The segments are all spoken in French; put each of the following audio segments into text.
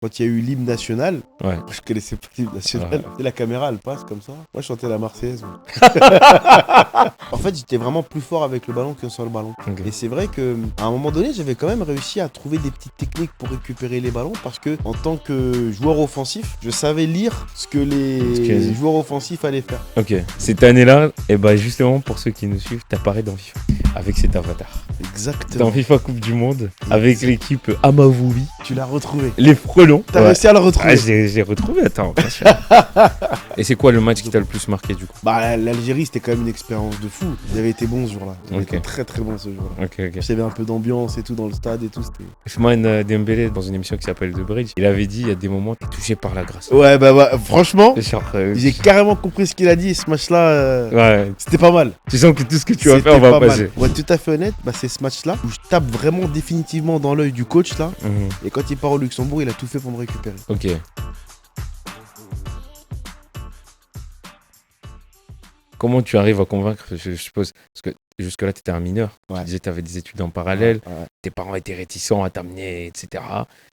quand il y a eu l'hymne national, Ouais. moi, je connaissais pas l'hymne national. Ouais. Et la caméra, elle passe comme ça. Moi, je chantais la Marseillaise. Moi. En fait, j'étais vraiment plus fort avec le ballon que sans le ballon. Ok. Et c'est vrai que à un moment donné, j'avais quand même réussi à trouver des petites techniques pour récupérer les ballons parce que en tant que joueur offensif, je savais lire ce que les joueurs offensifs allaient faire. Ok. Cette année-là, et bah justement pour ceux qui nous suivent, t'apparais dans FIFA avec cet avatar. Exactement. Dans FIFA Coupe du Monde, avec l'équipe Amavubi, Tu l'as retrouvé. les Frelons. T'as réussi à le retrouver. Ah, j'ai retrouvé, attends. bien sûr. Et c'est quoi le match qui t'a le plus marqué du coup? Bah, l'Algérie, c'était quand même une expérience de fou. Ils avaient été bons ce jour-là. Ils avaient Ok. été très très bons ce jour-là. Ok, ok. Il y avait un peu d'ambiance et tout dans le stade et tout. C'était... Ousmane Dembélé, dans une émission qui s'appelle The Bridge, il avait dit il y a des moments t'es touché par la grâce. Ouais, bah, franchement, Genre, j'ai carrément compris ce qu'il a dit. Et ce match-là, ouais. c'était pas mal. Tu sens que tout ce que tu vas C'était faire, on va pas mal. passer. Pour être tout à fait honnête, bah, c'est ce match-là où je tape vraiment définitivement dans l'œil du coach là. Mhm. Et quand il part au Luxembourg, il a tout fait pour me récupérer. Ok. Comment tu arrives à convaincre, je suppose, parce que jusque-là, tu étais un mineur. Ouais. Tu disais que tu avais des études en parallèle, Ouais. tes parents étaient réticents à t'amener, etc.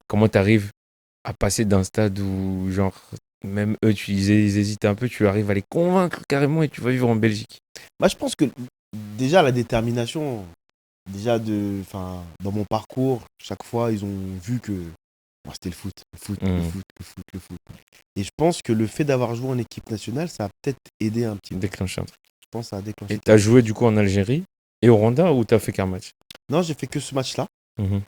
Comment tu arrives à passer d'un stade où, genre, même eux, ils hésitaient un peu, tu arrives à les convaincre carrément et tu vas vivre en Belgique. Bah, je pense que déjà la détermination, dans mon parcours, chaque fois, ils ont vu que moi, c'était le foot. Et je pense que le fait d'avoir joué en équipe nationale, ça a peut-être aidé un petit peu. Déclenché un truc. Je pense que ça a déclenché. Et tu as joué du coup en Algérie et au Rwanda ou tu as fait qu'un match? Non, j'ai fait que ce match-là. Mhm.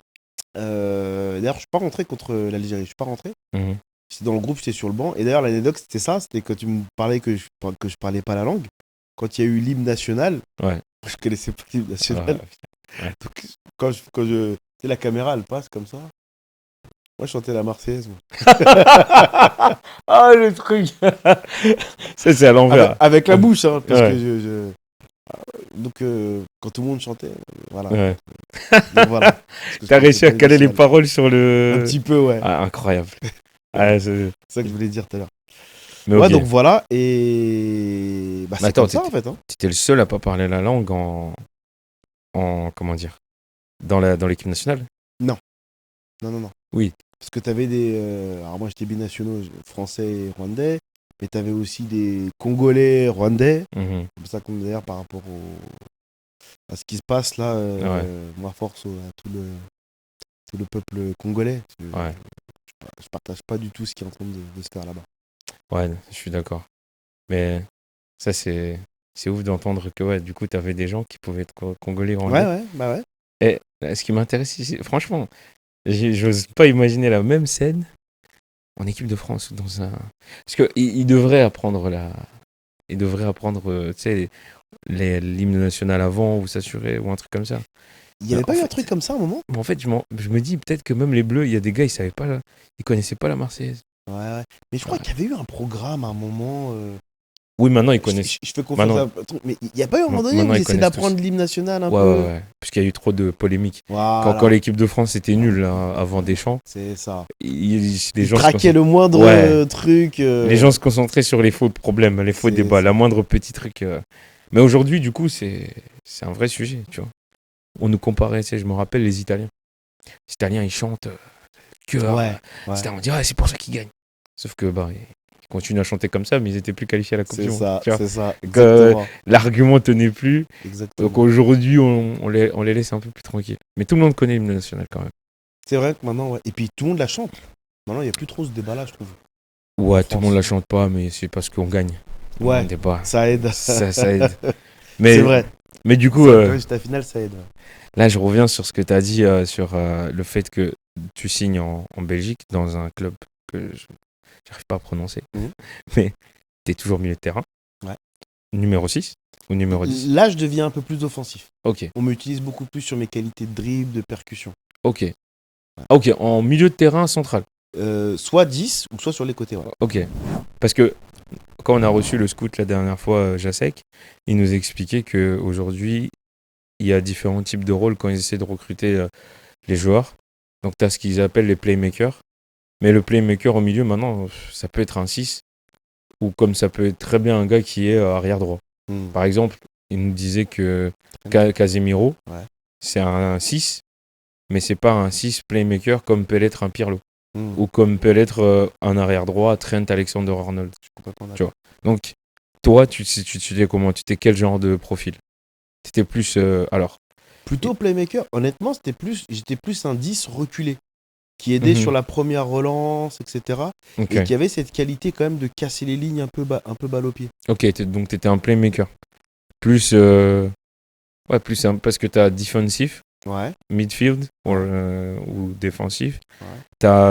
D'ailleurs, je suis pas rentré contre l'Algérie. Je suis pas rentré. Mhm. J'étais dans le groupe, j'étais sur le banc. Et d'ailleurs, l'anecdote, c'était ça. C'était quand tu me parlais que je parlais pas la langue. Quand il y a eu l'hymne national, Ouais. je connaissais pas l'hymne national. Ouais. Donc, quand tu sais, la caméra, elle passe comme ça. Moi, je chantais la Marseillaise. Moi. Ah, le truc. Ça, c'est à l'envers. Avec la bouche, hein, parce Ouais. que donc, quand tout le monde chantait, voilà. Ouais. Donc, voilà. Parce que je T'as réussi à connaissais pas caler les l'hymne national. paroles sur le. Un petit peu, ouais. Ah, incroyable. Ah, C'est ça que je voulais dire tout à l'heure. Mais Ouais, ok. donc voilà. Et bah, Mais c'est attends, comme ça, en fait. Hein. t'étais le seul à pas parler la langue comment dire, dans l'équipe nationale. Non. Oui. Parce que t'avais des. Alors, moi, j'étais binationaux, français et rwandais. Mais t'avais aussi des Congolais rwandais. Mhm. Comme ça, comme d'ailleurs, par rapport à ce qui se passe là, moi, force à tout le peuple congolais. Parce que Ouais. je partage pas du tout ce qui est en train de se faire là-bas. Ouais, je suis d'accord. Mais ça, c'est ouf d'entendre que, ouais, du coup, t'avais des gens qui pouvaient être congolais, rwandais. Ouais, bah ouais. Et ce qui m'intéresse ici, franchement, j'ose pas imaginer la même scène en équipe de France ou dans un. Parce qu'il devrait apprendre il devrait apprendre, tu sais, l'hymne national avant ou s'assurer ou un truc comme ça. Il y avait En pas eu un fait- truc comme ça à un moment? Mais en fait, je me dis peut-être que même les Bleus, il y a des gars, ils connaissaient pas la Marseillaise. Ouais. Mais je crois qu'il y avait eu un programme à un moment. Oui, maintenant ils Je, connaissent. je fais confiance Maintenant- à un truc. Mais il n'y a pas eu un moment donné Maintenant, où ils ils essaient connaissent d'apprendre l'hymne national un Ouais, peu? ouais. Parce qu'il y a eu trop de polémiques. Voilà. Quand l'équipe de France était nulle là, avant Deschamps, C'est ça. les Ils gens se traquaient le moindre Ouais. truc. Les gens se concentraient sur les faux problèmes, les faux C'est débats, ça. la moindre petit truc. Mais aujourd'hui, du coup, c'est un vrai sujet, tu vois. On nous comparait, tu sais, je me rappelle les Italiens. Les Italiens, ils chantent cœur. Ouais. On dit, c'est pour ça qu'ils gagnent. Sauf que, bah, ils continuent à chanter comme ça, mais ils étaient plus qualifiés à la Coupe du C'est Monde. ça. tu vois. C'est ça. Que Exactement. l'argument tenait plus. Exactement. Donc aujourd'hui, on les laisse un peu plus tranquilles. Mais tout le monde connaît l'hymne national quand même. C'est vrai que maintenant, ouais. Et puis tout le monde la chante. Maintenant, il n'y a plus trop ce débat-là, je trouve. Ouais, En tout le France. monde la chante pas, mais c'est parce qu'on gagne. Ouais. On débat. Ça aide. Ça aide. Mais, C'est vrai. Mais du coup, Quand juste à la finale, ça aide. là, je reviens sur ce que tu as dit sur le fait que tu signes en Belgique dans un club que je n'arrive pas à prononcer. Mhm. Mais tu es toujours milieu de terrain. Ouais. Numéro 6 ou numéro 10? Là, je deviens un peu plus offensif. Ok, On m'utilise beaucoup plus sur mes qualités de dribble, de percussion. ok. Ok, en milieu de terrain central. Soit 10 ou soit sur les côtés. Ouais. Ok. Parce que quand on a reçu le scout la dernière fois, Jacek, il nous expliquait qu'aujourd'hui, il y a différents types de rôles quand ils essaient de recruter les joueurs. Donc, tu as ce qu'ils appellent les playmakers. Mais le playmaker au milieu, maintenant, ça peut être un 6 ou comme ça peut être très bien un gars qui est arrière droit. Par exemple, il nous disait que Casemiro, Ouais. c'est un 6, mais c'est pas un 6 playmaker comme peut l'être un Pirlo. ou comme peut l'être un arrière droit, Trent Alexander-Arnold. Je suis complètement Tu d'accord. vois. Donc, toi, tu étais comment? Tu étais quel genre de profil? Tu étais plus. Alors. Plutôt playmaker, honnêtement, j'étais plus un 10 reculé, qui aidait Mhm. sur la première relance, etc. Ok. Et qui avait cette qualité quand même de casser les lignes un peu balle au pied. Ok, donc tu étais un playmaker. Plus. Ouais, plus parce que tu as defensif, Ouais, midfield ou défensif. ouais, Tu as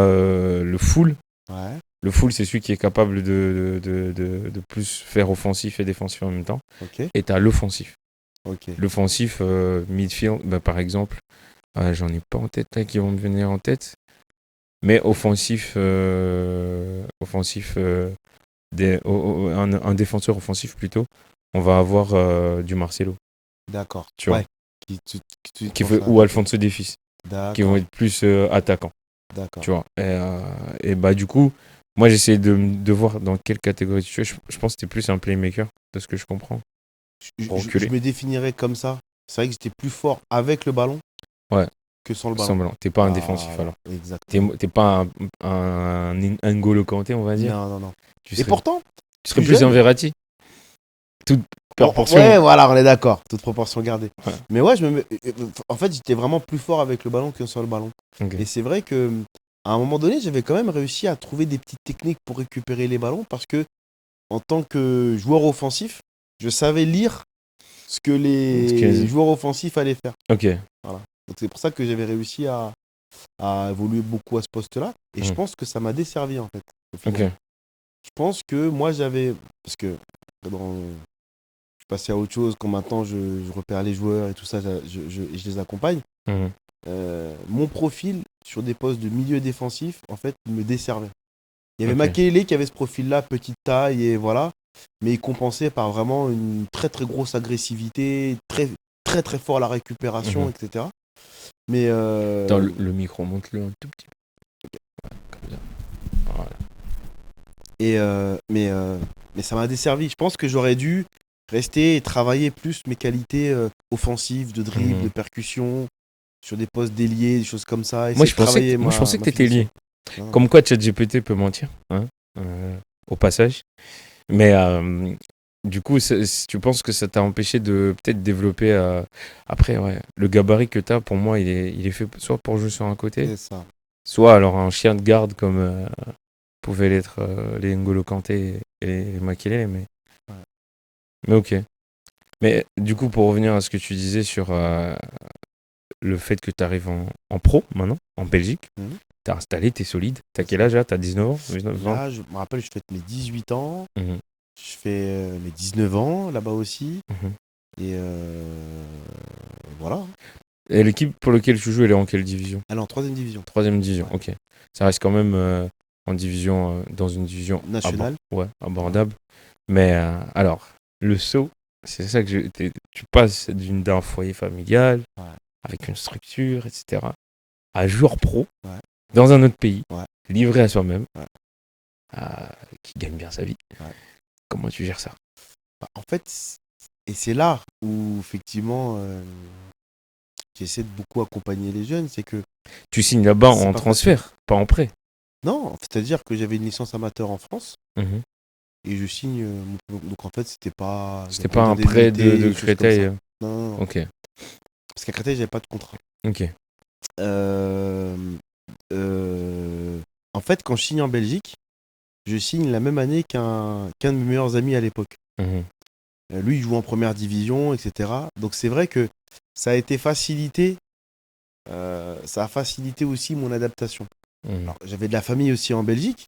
le full. ouais, Le full, c'est celui qui est capable de plus faire offensif et défensif en même temps. ok, Et tu as l'offensif. ok. L'offensif, midfield, bah, par exemple, j'en ai pas en tête là qui vont me venir en tête. Mais offensif, un défenseur offensif plutôt, on va avoir du Marcelo, D'accord. tu vois, Ouais. qui Penses fait, à- ou Alphonso Davies, qui vont D'accord, être plus attaquants, d'accord. tu vois. Et bah du coup, moi j'essaie de voir dans quelle catégorie tu es. Je pense que tu es plus un playmaker, de ce que je comprends, pour Je reculer. me définirais comme ça. C'est vrai que j'étais plus fort avec le ballon Ouais, que sans le ballon. semblant. T'es pas un défensif Voilà, alors. exactement. T'es pas un N'Golo Kanté, on va dire. Non, non, non. Tu Et serais, pourtant, tu serais plus plus un jeune, Verratti. Toute ouais, proportion. voilà, on est d'accord. Toute proportion gardée. Ouais. Mais ouais, en fait, j'étais vraiment plus fort avec le ballon que sans le ballon. Ok. Et c'est vrai que à un moment donné, j'avais quand même réussi à trouver des petites techniques pour récupérer les ballons parce que en tant que joueur offensif, je savais lire ce que les joueurs offensifs allaient faire. Ok. Voilà. Donc c'est pour ça que j'avais réussi à évoluer beaucoup à ce poste-là. Et je Mm. pense que ça m'a desservi en fait, au final. Ok. Je pense que moi j'avais. Parce que je passais à autre chose, quand maintenant je repère les joueurs et tout ça, je les accompagne. Mhm. Mon profil sur des postes de milieu défensif, en fait, me desservait. Il y avait Ok. Makelele qui avait ce profil-là, petite taille, et voilà. Mais il compensait par vraiment une très très grosse agressivité, très très très fort à la récupération, Mhm. etc. Mais Attends, le micro, monte-le un tout petit peu. Comme ça. Voilà. mais ça m'a desservi. Je pense que j'aurais dû rester et travailler plus mes qualités offensives, de dribble, de Mhm. percussion, sur des postes déliés, des choses comme ça. Moi, Essayer de travailler je pensais que ma tu étais finition. lié. Non, Comme quoi, ChatGPT peut mentir, hein, au passage. Mais du coup, tu penses que ça t'a empêché de peut-être développer. Après, ouais, le gabarit que tu as, pour moi, il est fait soit pour jouer sur un côté, c'est ça. soit alors un chien de garde comme pouvaient l'être les N'Golo Kanté et les Makelele. Ouais. Mais ok. Mais du coup, pour revenir à ce que tu disais sur le fait que tu arrives en pro maintenant, en Belgique, Mhm. t'es installé, t'es solide. T'as C'est quel ça. âge là? T'as 19 ans? 20 ans. Là, je me rappelle, je fête mes 18 ans. Mhm, Je fais mes 19 ans là-bas aussi. mhm. Et voilà. Et l'équipe pour laquelle tu joues, elle est en quelle division? Elle est en troisième division. Troisième division, Ouais. ok. Ça reste quand même en division, dans une division Nationale. ouais, abordable. Mais alors, le saut, c'est ça que tu passes d'un foyer familial, Ouais. avec une structure, etc., à joueur pro, Ouais. dans un autre pays, Ouais. livré à soi-même, Ouais. qui gagne bien sa vie. Ouais. Comment tu gères ça? Bah, en fait, et c'est là où effectivement j'essaie de beaucoup accompagner les jeunes, c'est que Tu signes là-bas c'est en pas facile. transfert, pas en prêt. Non, c'est-à-dire que j'avais une licence amateur en France Mhm. et je signe. Donc en fait, c'était pas. C'était pas un prêt de Créteil. Non, non, non. Ok, Parce qu'à Créteil, j'avais pas de contrat. ok. Euh, en fait, quand je signe en Belgique, je signe la même année qu'un de mes meilleurs amis à l'époque. Mhm. Lui, il joue en première division, etc. Donc c'est vrai que ça a été facilité. Ça a facilité aussi mon adaptation. Mhm. Alors, j'avais de la famille aussi en Belgique,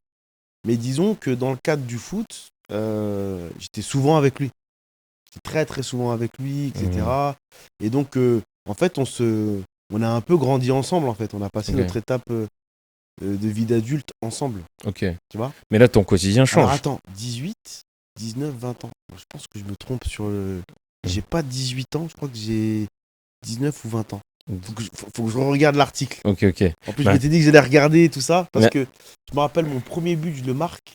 mais disons que dans le cadre du foot, j'étais souvent avec lui. J'étais très très souvent avec lui, etc. Et donc, en fait, on a un peu grandi ensemble. En fait, on a passé Ok. notre étape de vie d'adulte ensemble. Ok. Tu vois. Mais là, ton quotidien Alors change. attends, 18, 19, 20 ans. Je pense que je me trompe sur le. J'ai pas 18 ans, je crois que j'ai 19 ou 20 ans. Faut que je regarde l'article. Ok, ok. En plus, je Bah, m'étais dit que j'allais regarder tout ça parce mais- que je me rappelle mon premier but, je le marque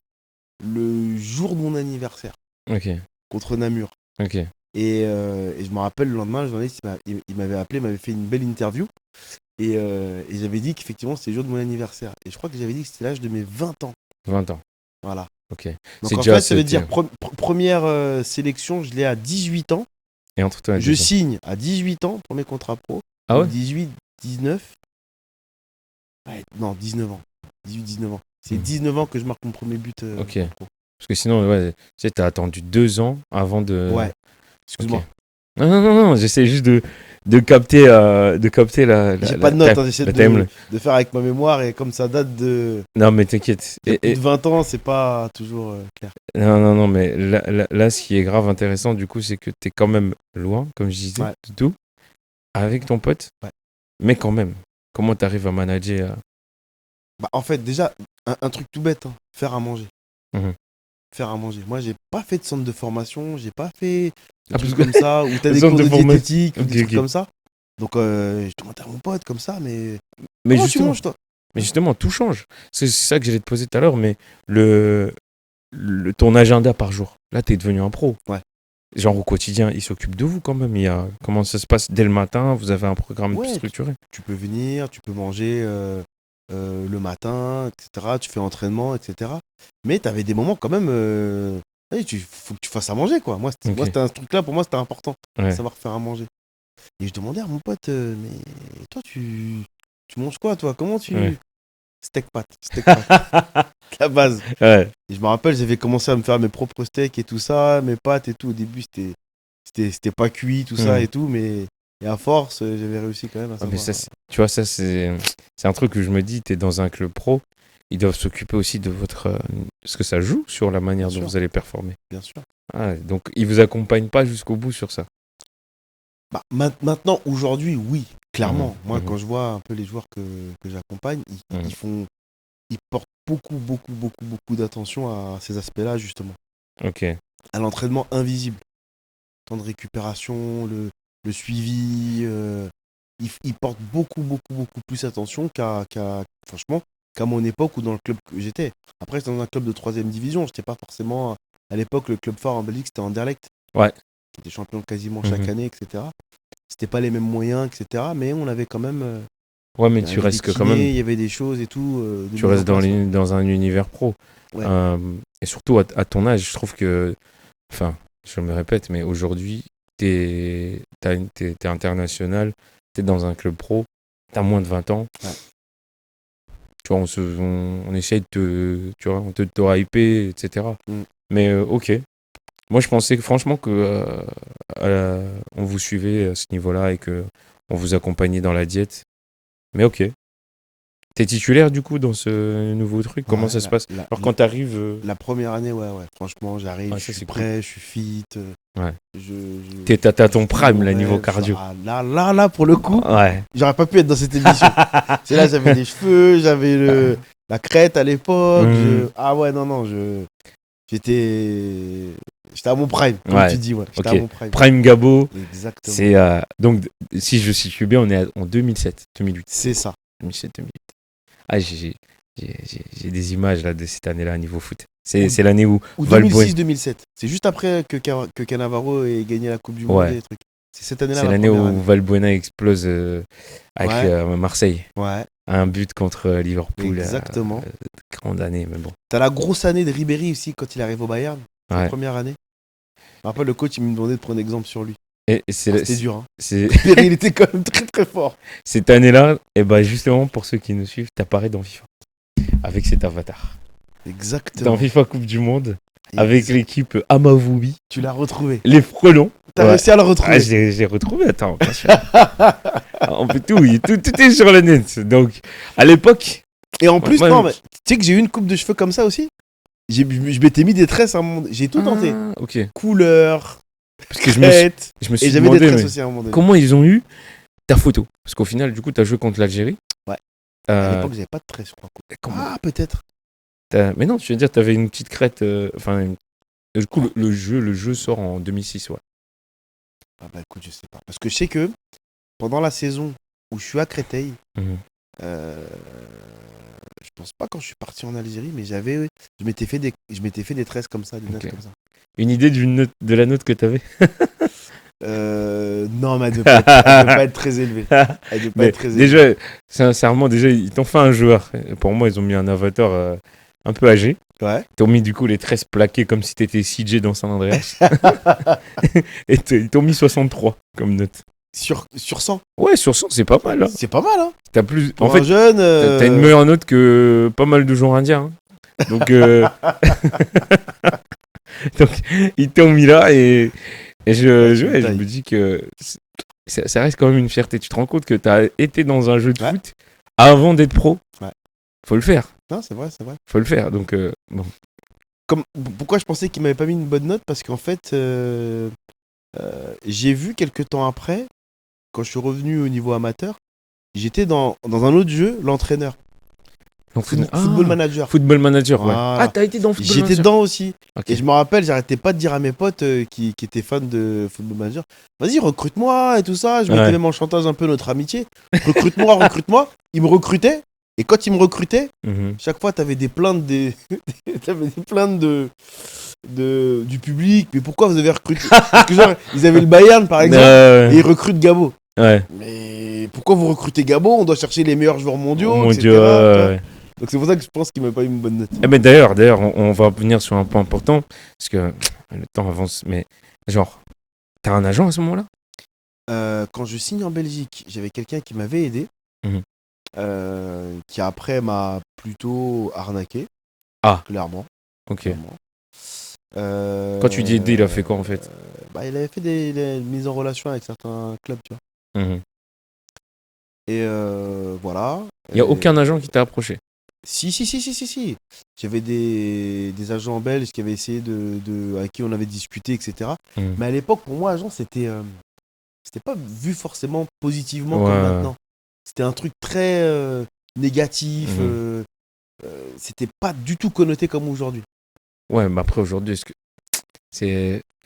le jour de mon anniversaire Ok, contre Namur. ok. Et je me rappelle le lendemain, le journaliste il m'avait appelé, il m'avait fait une belle interview. Et j'avais dit qu'effectivement, c'était le jour de mon anniversaire. Et je crois que j'avais dit que c'était l'âge de mes 20 ans. 20 ans. Voilà. Ok. Donc C'est en déjà fait, ça veut c'était- dire première sélection, je l'ai à 18 ans. Et entre toi et Je deux ans. signe à 18 ans, premier contrat pro. Ah ouais 18, 19. Ouais, non, 19 ans. 18, 19 ans. C'est Mhm. 19 ans que je marque mon premier but Ok. pro. Parce que sinon, ouais, tu sais, t'as attendu 2 ans avant de. Ouais, excuse-moi. Ok. Non, j'essaie juste de capter J'ai pas de notes, time- j'essaie la timeline. de faire avec ma mémoire et comme ça date de Non, mais t'inquiète. il y a plus de 20 ans, c'est pas toujours clair. Non, mais là, ce qui est grave intéressant, du coup, c'est que t'es quand même loin, comme je disais, Ouais. de tout, avec ton pote. Ouais. Mais quand même, comment t'arrives à manager Bah, en fait, déjà, un truc tout bête, hein, faire à manger. Mhm. Faire à manger. Moi, j'ai pas fait de centre de formation, j'ai pas fait de Ah, trucs parce comme ça, où t'as des centre cours de de formation. diététique, ou des Ok, trucs ok. comme ça. Donc, je demandais à mon pote comme ça, mais Mais comment tu justement, manges, toi? mais justement, tout change. C'est ça que j'allais te poser tout à l'heure, mais ton agenda par jour, là, t'es devenu un pro. Ouais. Genre au quotidien, il s'occupe de vous quand même. Comment ça se passe dès le matin? Vous avez un programme Ouais, structuré? Tu peux venir, tu peux manger le matin, etc. Tu fais entraînement, etc. Mais tu avais des moments quand même. Faut que tu fasses à manger, quoi. Moi, Ok. c'était un truc là, pour moi, c'était important. Ouais. Savoir faire à manger. Et je demandais à mon pote, mais toi, tu manges quoi, toi? Comment tu. Ouais. Steak pâte. La base. Ouais. Et je me rappelle, j'avais commencé à me faire mes propres steaks et tout ça, mes pâtes et tout. Au début, c'était pas cuit, tout ça Mhm. et tout, mais. Et à force, j'avais réussi quand même à Ah, savoir. mais ça, tu vois, ça, c'est un truc que je me dis, tu es dans un club pro, ils doivent s'occuper aussi de votre. Parce que ça joue sur la manière Bien dont sûr. vous allez performer. Bien sûr. Ah, donc, ils vous accompagnent pas jusqu'au bout sur ça. Bah, maintenant, aujourd'hui, oui, clairement. Moi, Mhm. quand je vois un peu les joueurs que j'accompagne, Mhm. ils portent beaucoup d'attention à ces aspects-là, justement. Ok. À l'entraînement invisible. Temps de récupération, le suivi. Ils portent beaucoup plus attention franchement, qu'à mon époque ou dans le club que j'étais. Après, j'étais dans un club de 3ème division. J'étais pas forcément. À l'époque, le club phare en Belgique, c'était Anderlecht. Ouais. Qui était champion quasiment chaque Mhm. année, etc. C'était pas les mêmes moyens, etc. Mais on avait quand même. Ouais, mais Il y tu avait restes des que quand kinés, même. il y avait des choses et tout. De Tu mise en restes place, ouais. dans un univers pro. Ouais. Et surtout, à ton âge, je trouve que. Enfin, je me répète, mais aujourd'hui, t'es international, t'es dans un club pro, t'as moins de 20 ans. Ouais. Tu vois, on essaye de tu vois, de te hyper, etc. Mm. Mais ok. Moi, je pensais franchement que on vous suivait à ce niveau-là et que on vous accompagnait dans la diète. Mais ok. T'es titulaire du coup dans ce nouveau truc? Comment Ouais, ça se passe? Alors quand t'arrives, la première année, ouais. Franchement, j'arrive, ouais, je ça, suis c'est cool. prêt, je suis fit. Ouais. je T'as ton vis prime, mon là, niveau rêve, cardio. Là, pour le coup, Ouais. j'aurais pas pu être dans cette émission. C'est là, j'avais les cheveux, j'avais la crête à l'époque. Mhm. Ah ouais, non, j'étais à mon prime, comme Ouais. tu dis, ouais. J'étais Ok. à mon prime. Prime Gabo, Exactement. c'est donc si je situe bien, on est en 2007, 2008. C'est ça. 2007, 2008. Ah, j'ai des images là de cette année-là niveau foot. C'est l'année où Ou Valbuena. 2006-2007. C'est juste après que Cannavaro ait gagné la Coupe du Monde Ouais. et des trucs. C'est cette année-là, C'est la l'année première où année. Valbuena explose avec Ouais. Marseille. Ouais, Un but contre Liverpool. exactement. Grande année, mais bon. T'as la grosse année de Ribéry aussi quand il arrive au Bayern. Sa Ouais. première année. Après, le coach, il me demandait de prendre exemple sur lui. Et C'était dur, hein. c'est Ribéry, il était quand même très fort. cette année-là, et ben justement pour ceux qui nous suivent, t'apparais dans FIFA avec cet avatar. Exactement. Dans FIFA Coupe du Monde avec l'équipe Amavubi, Tu l'as retrouvé. les Frelons. T'as Ouais. réussi à le retrouver. Ah, j'ai retrouvé, attends, bien sûr. On peut tout est sur le net. Donc, à l'époque. Et en plus, Ouais, non, mais tu sais que j'ai eu une coupe de cheveux comme ça aussi. Je m'étais mis des tresses à un moment donné. J'ai tout tenté. Ah, ok. Couleur, Parce que crête. je me Et suis j'avais des demandé tresses mais aussi à un moment donné. comment ils ont eu ta photo. Parce qu'au final, du coup, tu as joué contre l'Algérie. Ouais. À Euh, l'époque, j'avais pas de tresses, je crois. comment- Ah, peut-être. Mais non, tu veux dire, tu avais une petite crête. Enfin, du coup, le jeu sort en 2006, ouais. Ah bah écoute, je sais pas. Parce que je sais que pendant la saison où je suis à Créteil, Mhm. je pense pas quand je suis parti en Algérie, mais je m'étais fait des tresses comme ça, des notes Ok. comme ça. Une idée de la note que tu avais? Non, mais elle doit pas être très élevée. Elle doit pas Mais être très élevée. déjà, sincèrement, déjà, ils t'ont fait un joueur. Pour moi, ils ont mis un avatar un peu âgé. Ouais. Ils t'ont mis du coup les tresses plaquées comme si t'étais CJ dans San Andreas. Et ils t'ont mis 63 comme note. Sur 100. Ouais, sur 100, c'est pas mal. Hein. C'est pas mal, hein. T'as plus... Pour En fait, un jeune. t'as une meilleure note que pas mal de joueurs indiens. Hein. Donc, donc, ils t'ont mis là et je me dis que ça reste quand même une fierté. Tu te rends compte que tu as été dans un jeu de foot avant d'être pro. Ouais. Faut le faire. Non, c'est vrai, c'est vrai. Faut le faire. Donc, bon. Pourquoi je pensais qu'il m'avait pas mis une bonne note? Parce qu'en fait, j'ai vu quelques temps après, quand je suis revenu au niveau amateur, j'étais dans un autre jeu, l'entraîneur. Donc, Football Manager. Football Manager, ouais. Voilà. Ah, t'as été dans Football J'étais Manager. dedans aussi. Ok. Et je me rappelle, j'arrêtais pas de dire à mes potes qui étaient fans de Football Manager, vas-y, recrute-moi et tout ça. Je mettais Ouais. même en chantage un peu notre amitié. Recrute-moi, recrute-moi. Ils me recrutaient. Et quand ils me recrutaient, Mhm. chaque fois, t'avais des plaintes t'avais des plaintes du public. Mais pourquoi vous avez recruté? Parce que genre, ils avaient le Bayern, par exemple, et ils recrutent Gabo. Ouais. Mais pourquoi vous recrutez Gabo? On doit chercher les meilleurs joueurs mondiaux, Mon etc. Dieu. tu vois. Ouais. Donc c'est pour ça que je pense qu'il m'a pas eu une bonne note. Eh ben d'ailleurs, on va venir sur un point important parce que le temps avance. Mais genre, t'as un agent à ce moment-là? Quand je signe en Belgique, j'avais quelqu'un qui m'avait aidé, Mhm. qui après m'a plutôt arnaqué. Ah. Clairement. Ok. clairement. Quand tu dis aider, il a fait quoi en fait? Il avait fait des mises en relation avec certains clubs, tu vois. Mhm. Et voilà. Il n'y a Et- aucun agent qui t'a approché. Si. J'avais des agents belges qui avaient essayé avec qui on avait discuté, etc. Mhm. Mais à l'époque, pour moi, agent, c'était pas vu forcément positivement Ouais. comme maintenant. C'était un truc très négatif. Mhm. C'était pas du tout connoté comme aujourd'hui. Ouais, mais après aujourd'hui, est-ce que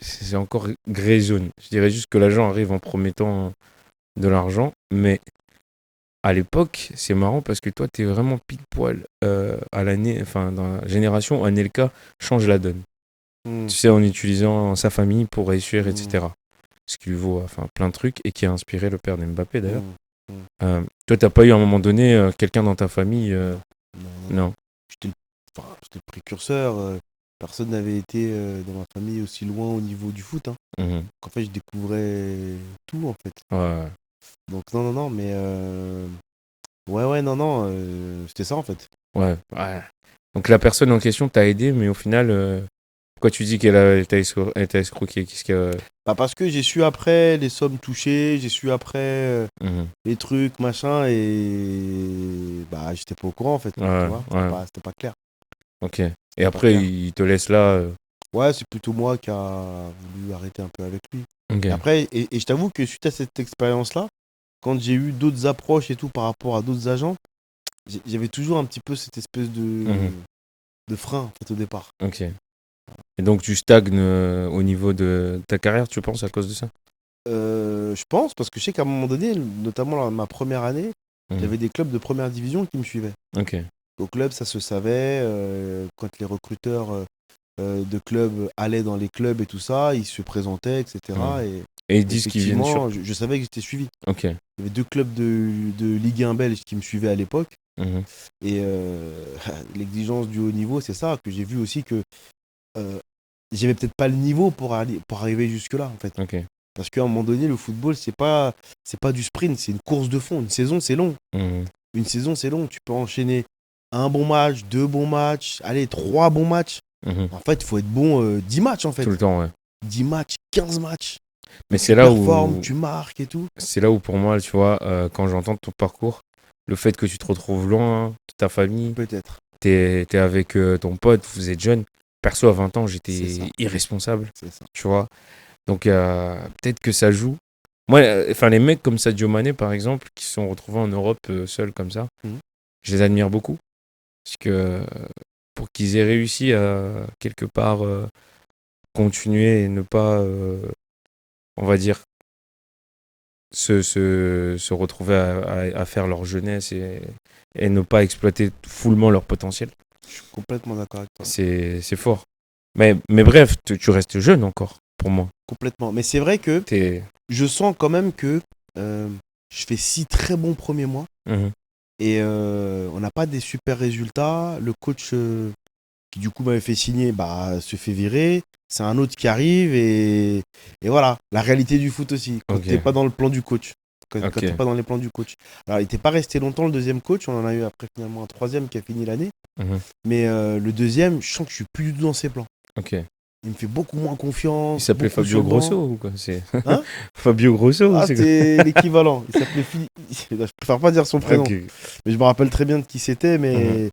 c'est encore gris jaune? Je dirais juste que l'agent arrive en promettant de l'argent, mais à l'époque, c'est marrant parce que toi, t'es vraiment pile poil à l'année, enfin dans la génération, Anelka change la donne. Mm. Tu sais, en utilisant sa famille pour réussir, Mm. etc. Ce qui lui vaut enfin, plein de trucs et qui a inspiré le père d'Mbappé d'ailleurs. Mm. Toi, t'as pas eu à un moment donné quelqu'un dans ta famille Non. J'étais le précurseur. Personne n'avait été dans ma famille aussi loin au niveau du foot. Hein. Mhm. En fait, je découvrais tout en fait. Ouais. Donc non, mais ouais, non, c'était ça en fait. Ouais. Donc la personne en question t'a aidé, mais au final, pourquoi tu dis elle t'a escroqué? Qu'est-ce que... Parce que j'ai su après les sommes touchées, j'ai su après Mhm. les trucs, machin, et j'étais pas au courant en fait. Tu Ouais, vois, ouais. c'était pas clair. Ok. Et après, clair. il te laisse là. Ouais, c'est plutôt moi qui a voulu arrêter un peu avec lui. Ok. Et après, et je t'avoue que suite à cette expérience-là, quand j'ai eu d'autres approches et tout par rapport à d'autres agents, j'avais toujours un petit peu cette espèce de frein en fait au départ. Ok. Et donc tu stagnes au niveau de ta carrière, tu penses, à cause de ça? Je pense, parce que je sais qu'à un moment donné, notamment ma première année, Mhm. j'avais des clubs de première division qui me suivaient. Ok. Au club, ça se savait. Quand les recruteurs de clubs allaient dans les clubs et tout ça, ils se présentaient, etc. Mhm. Et ils disent qu'ils viennent sur... Effectivement, je savais que j'étais suivi. Ok. Il y avait 2 clubs de Ligue 1 belge qui me suivaient à l'époque. Mhm. Et l'exigence du haut niveau, c'est ça que j'ai vu aussi que j'avais peut-être pas le niveau pour arriver jusque-là, en fait. Ok. Parce qu'à un moment donné, le football, c'est pas du sprint, c'est une course de fond. Une saison, c'est long. Mhm. Une saison, c'est long. Tu peux enchaîner un bon match, 2 bons matchs, allez, 3 bons matchs. Mhm. En fait, il faut être bon 10 matchs, en fait. Tout le temps, ouais. 10 matchs, 15 matchs. Mais Tu c'est là où... performes, tu marques et tout. C'est là où, pour moi, tu vois, quand j'entends ton parcours, le fait que tu te retrouves loin de ta famille, Peut-être. t'es avec ton pote, vous êtes jeune. Perso, à 20 ans, C'est j'étais ça. irresponsable, C'est ça. tu vois. Donc, peut-être que ça joue. Moi, les mecs comme Sadio Mané, par exemple, qui se sont retrouvés en Europe seuls comme ça, Mhm. je les admire beaucoup. Parce que pour qu'ils aient réussi à, quelque part, continuer et ne pas, on va dire, se retrouver à faire leur jeunesse et ne pas exploiter fullement leur potentiel, Je suis complètement d'accord avec toi. c'est fort. Mais bref, tu restes jeune encore. pour moi. Complètement. Mais c'est vrai que je sens quand même que je fais 6 très bons premiers mois Mhm. et on n'a pas des super résultats. Le coach qui du coup m'avait fait signer se fait virer. C'est un autre qui arrive et voilà. La réalité du foot aussi. Quand Ok. t'es pas dans le plan du coach. Quand Ok. t'es pas dans les plans du coach. Alors il n'était pas resté longtemps le deuxième coach. On en a eu après finalement un troisième qui a fini l'année. Mhm. Mais le deuxième, je sens que je suis plus du tout dans ses plans. Ok. Il me fait beaucoup moins Il confiance. s'appelait beaucoup Fabio sur le banc. Grosso ou quoi? C'est Hein? Fabio Grosso ou Ah, c'est quoi? c'était l'équivalent. Il s'appelait Je préfère pas dire son prénom. Ok. Mais je me rappelle très bien de qui c'était. Mhm.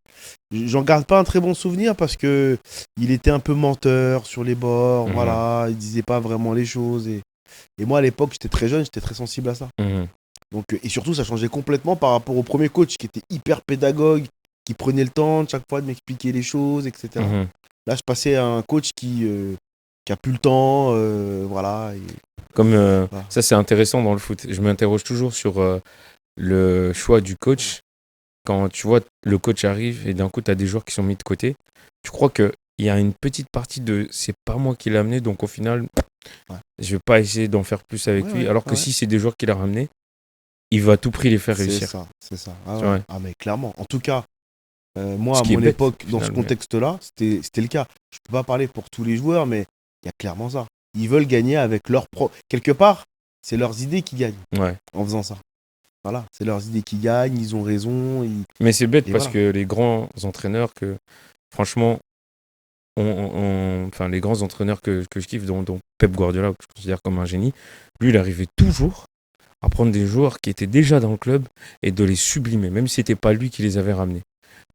Mais j'en garde pas un très bon souvenir parce que il était un peu menteur sur les bords. Mhm. Voilà, il disait pas vraiment les choses. Et moi, à l'époque, j'étais très jeune, j'étais très sensible à ça. Mhm. Donc, et surtout, ça changeait complètement par rapport au premier coach qui était hyper pédagogue, qui prenait le temps de chaque fois de m'expliquer les choses, etc. Mhm. Là, je passais à un coach qui a plus le temps. Voilà. Comme Voilà. ça, c'est intéressant dans le foot. Je m'interroge toujours sur le choix du coach. Quand tu vois le coach arrive et d'un coup, tu as des joueurs qui sont mis de côté, tu crois qu'il y a une petite partie de c'est pas moi qui l'ai amené, donc au final, Ouais. je vais pas essayer d'en faire plus avec Ouais, lui. ouais, Alors que ouais. si c'est des joueurs qu'il a ramenés, il va à tout prix les faire C'est réussir. ça, c'est ça. Ah, Tu ouais. vois. Ah, mais clairement. En tout cas, moi, Ce à qui est mon bête, époque, au dans ce final, mais- contexte-là, c'était le cas. Je peux pas parler pour tous les joueurs, mais il y a clairement ça. Ils veulent gagner avec leur pro. Quelque part, c'est leurs idées qui gagnent Ouais. en faisant ça. Voilà, c'est leurs idées qui gagnent, ils ont raison. Mais c'est bête Et parce voilà. que les grands entraîneurs que, franchement, enfin, les grands entraîneurs que je kiffe, dont Pep Guardiola, que je considère comme un génie, lui, il arrivait toujours à prendre des joueurs qui étaient déjà dans le club et de les sublimer, même si c'était pas lui qui les avait ramenés.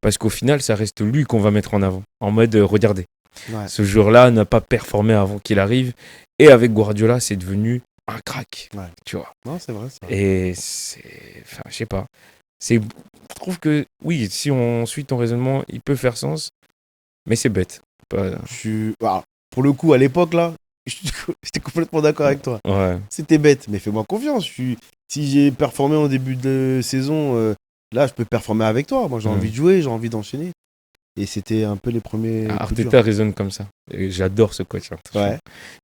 Parce qu'au final, ça reste lui qu'on va mettre en avant, en mode regardez, Ouais. ce joueur-là n'a pas performé avant qu'il arrive, et avec Guardiola, c'est devenu un crack, Ouais. tu vois. Non, c'est vrai. Ça. Et c'est, enfin, je sais pas. Je trouve que oui, si on suit ton raisonnement, il peut faire sens, mais c'est bête. Voilà. Pour le coup, à l'époque, là, j'étais complètement d'accord avec toi. Ouais. C'était bête, mais fais-moi confiance. Si j'ai performé en début de saison, là, je peux performer avec toi. Moi, j'ai envie de jouer, j'ai envie d'enchaîner. Et c'était un peu les premiers coups durs. Arteta raisonne comme ça. Et j'adore ce coach. Ouais.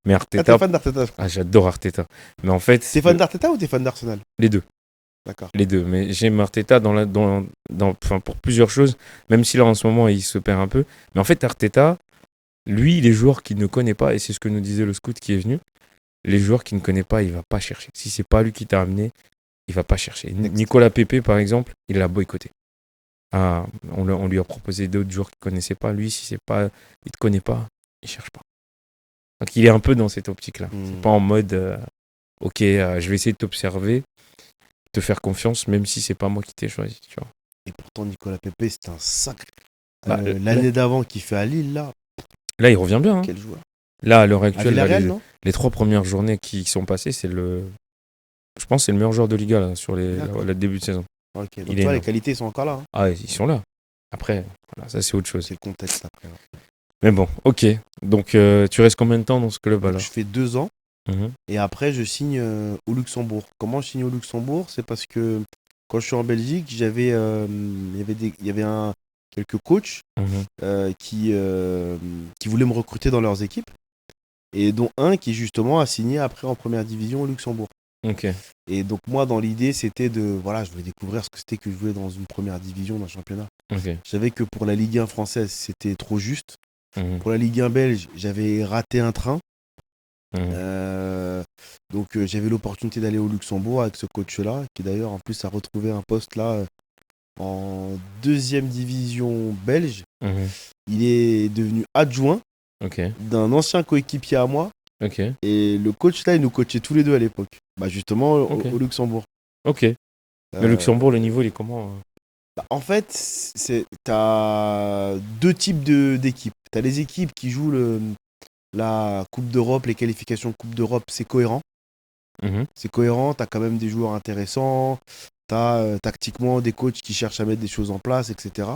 Mais Ah, Arteta, t'es fan d'Arteta, je crois. j'adore Arteta. Mais en fait, T'es fan d'Arteta ou t'es fan d'Arsenal? les deux. D'accord. Les deux. Mais j'aime Arteta pour plusieurs choses, même si là en ce moment il se perd un peu. Mais en fait, Arteta, lui, les joueurs qu'il ne connaît pas, et c'est ce que nous disait le scout qui est venu, les joueurs qu'il ne connaît pas, il va pas chercher. Si c'est pas lui qui t'a amené, il va pas chercher. Nicolas Pepe, par exemple, il l'a boycotté. Ah, on lui a proposé d'autres joueurs qu'il ne connaissait pas. Lui, si c'est pas, il te connaît pas, il cherche pas. Donc il est un peu dans cette optique-là. C'est pas en mode, ok, je vais essayer de t'observer, te faire confiance, même si c'est pas moi qui t'ai choisi. Tu vois. Et pourtant, Nicolas Pepe, c'est un sacré. Bah, L'année d'avant qu'il fait à Lille, là, là, il revient bien. Hein. quel joueur. Là, à l'heure À actuelle, Villarreal, non? les 3 premières journées qui sont passées, je pense que c'est le meilleur joueur de Liga là, sur le début de saison. Ok, donc Il tu est vois, les énorme. qualités sont encore là. Hein. Ah, ils sont là. Après, voilà, ça c'est autre chose. C'est le contexte après. Ouais. Mais bon, ok. Donc, tu restes combien de temps dans ce club Donc, alors? je fais 2 ans Mhm. et après, je signe au Luxembourg. Comment je signe au Luxembourg? C'est parce que quand je suis en Belgique, il y avait quelques coachs Mhm. qui voulaient me recruter dans leurs équipes et dont un qui justement a signé après en première division au Luxembourg. Ok. Et donc moi dans l'idée c'était je voulais découvrir ce que c'était que jouer dans une première division d'un championnat. Ok. Je savais que pour la Ligue 1 française c'était trop juste. Mhm. Pour la Ligue 1 belge j'avais raté un train. Mhm. Donc j'avais l'opportunité d'aller au Luxembourg avec ce coach-là, qui d'ailleurs en plus a retrouvé un poste là en deuxième division belge. Mhm. Il est devenu adjoint Ok. d'un ancien coéquipier à moi. Ok. Et le coach là, il nous coachait tous les deux à l'époque. Bah justement Ok. au Luxembourg. Ok. Le Luxembourg, le niveau, il est comment? En fait, t'as deux types d'équipes. T'as les équipes qui jouent la Coupe d'Europe, les qualifications de Coupe d'Europe, c'est cohérent. Mhm. C'est cohérent, t'as quand même des joueurs intéressants, t'as tactiquement des coachs qui cherchent à mettre des choses en place, etc.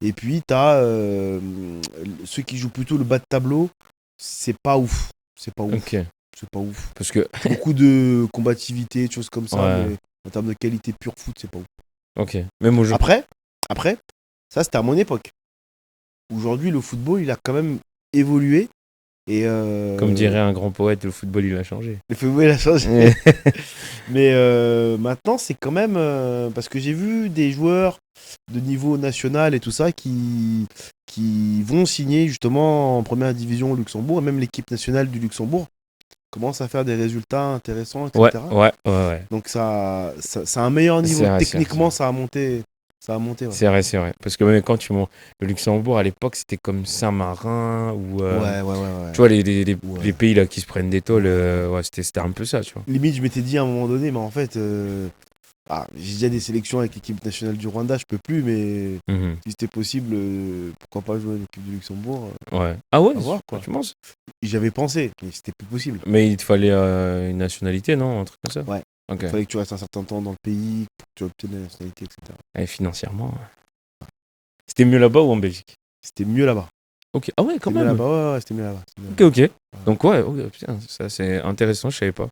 Et puis t'as ceux qui jouent plutôt le bas de tableau, c'est pas ouf. C'est pas ouf. Ok. C'est pas ouf. Parce que. Beaucoup de combativité, de choses comme ça, Ouais. mais en termes de qualité pure foot, c'est pas ouf. Ok. Même au jeu. Après, ça c'était à mon époque. Aujourd'hui, le football, il a quand même évolué Et Comme dirait un grand poète, le football, il a changé. le football a changé. Mais maintenant, c'est quand même. Parce que j'ai vu des joueurs de niveau national et tout ça qui vont signer justement en première division au Luxembourg. Et même l'équipe nationale du Luxembourg commence à faire des résultats intéressants, Ouais, etc. ouais. Donc ça a un meilleur niveau. C'est vrai, Techniquement, ça a monté. Ça a monté, ouais. C'est vrai. Parce que même quand le Luxembourg, à l'époque, c'était comme Saint-Marin ou. Ouais. Tu vois, Ouais. les pays là qui se prennent des tôles, ouais, c'était un peu ça, tu vois. Limite, je m'étais dit à un moment donné, mais en fait, j'ai déjà des sélections avec l'équipe nationale du Rwanda, je peux plus, mais Mhm. si c'était possible, pourquoi pas jouer à l'équipe du Luxembourg, Ouais. Ah ouais, à voir, quoi. tu penses? J'avais pensé, mais c'était plus possible. Mais il te fallait une nationalité, non? Un truc comme ça? Ouais. Ok. Il fallait que tu restes un certain temps dans le pays pour que tu obtiennes la nationalité, etc. Et financièrement. C'était mieux là-bas ou en Belgique? C'était mieux là-bas. Ok. Ah ouais, quand C'était mieux même. là-bas, ouais, c'était mieux là-bas. Ok. Donc ouais, putain, ça c'est intéressant, je savais pas.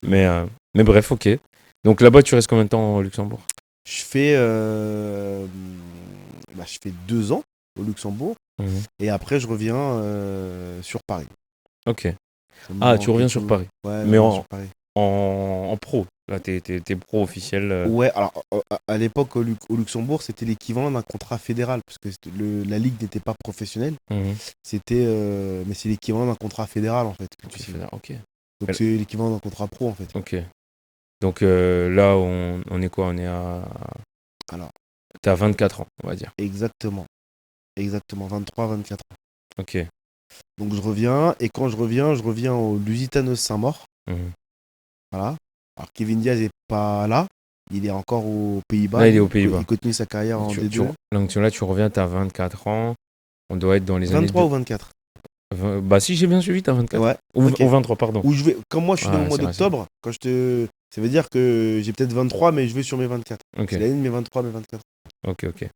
Mais bref, ok. Donc là-bas, tu restes combien de temps au Luxembourg? Je fais, je fais 2 ans au Luxembourg Mhm. et après je reviens sur Paris. Ok. Ça me Ah, tu manque reviens et sur tout. Paris. Ouais, Mais sur Paris. en pro. Là, t'es pro officiel. Ouais, alors à l'époque au Luxembourg, c'était l'équivalent d'un contrat fédéral parce que la ligue n'était pas professionnelle. Mhm. C'était, mais c'est l'équivalent d'un contrat fédéral en fait que tu signes. Ok. Donc c'est l'équivalent d'un contrat pro en fait. Ok. Donc là, on est quoi? On est à. Alors, T'es à 24 ans, on va dire. exactement, 23, 24 ans. Ok. Donc je reviens et quand je reviens au Lusitanos Saint-Maur. Mhm. Voilà. Alors Kevin Diaz n'est pas là, il est encore aux Pays-Bas. Là, il est aux Il Pays-Bas. continue sa carrière en D2. Donc là, tu reviens, t'as 24 ans. On doit être dans les années 23 ou 24. Bah si j'ai bien suivi, t'as 24. Ouais. Ou, Ok. ou 23, pardon. Où je vais, comme moi je suis né au Ouais, mois c'est vrai, d'octobre, ça veut dire que j'ai peut-être 23, mais je vais sur mes 24. Ok, C'est l'année de mes 23, mes 24. ok.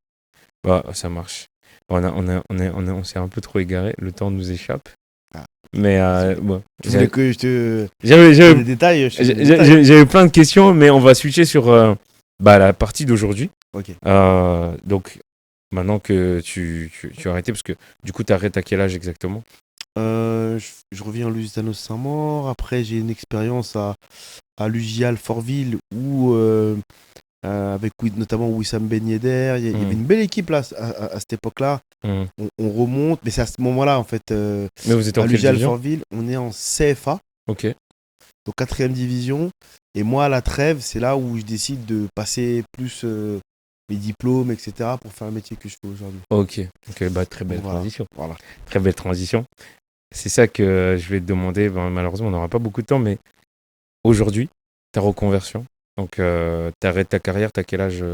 Bah, ça marche. On s'est un peu trop égaré, le temps nous échappe. Ah, Mais désolé. bon, Tu voulais que je te j'avais donne des détails, je te donne des détails. j'avais plein de questions, mais on va switcher sur la partie d'aujourd'hui. Ok. Donc, maintenant que tu as arrêté, parce que du coup, tu arrêtes à quel âge exactement? Je reviens à Lusitano Saint-Maur. Après, j'ai une expérience à l'UJA Fortville où, avec notamment Wissam Ben Yedder, il y avait une belle équipe là, à cette époque-là. On remonte, mais c'est à ce moment-là en fait. Mais vous êtes en À quelle l'UJA division? Fortville, on est en CFA, Ok. donc 4ème division. Et moi, à la trêve, c'est là où je décide de passer plus mes diplômes, etc., pour faire le métier que je fais aujourd'hui. Ok, bah, très belle Voilà. transition. Voilà. Très belle transition. C'est ça que je vais te demander. Ben, malheureusement, on n'aura pas beaucoup de temps, mais aujourd'hui, ta reconversion. Donc, tu arrêtes ta carrière, t'as quel âge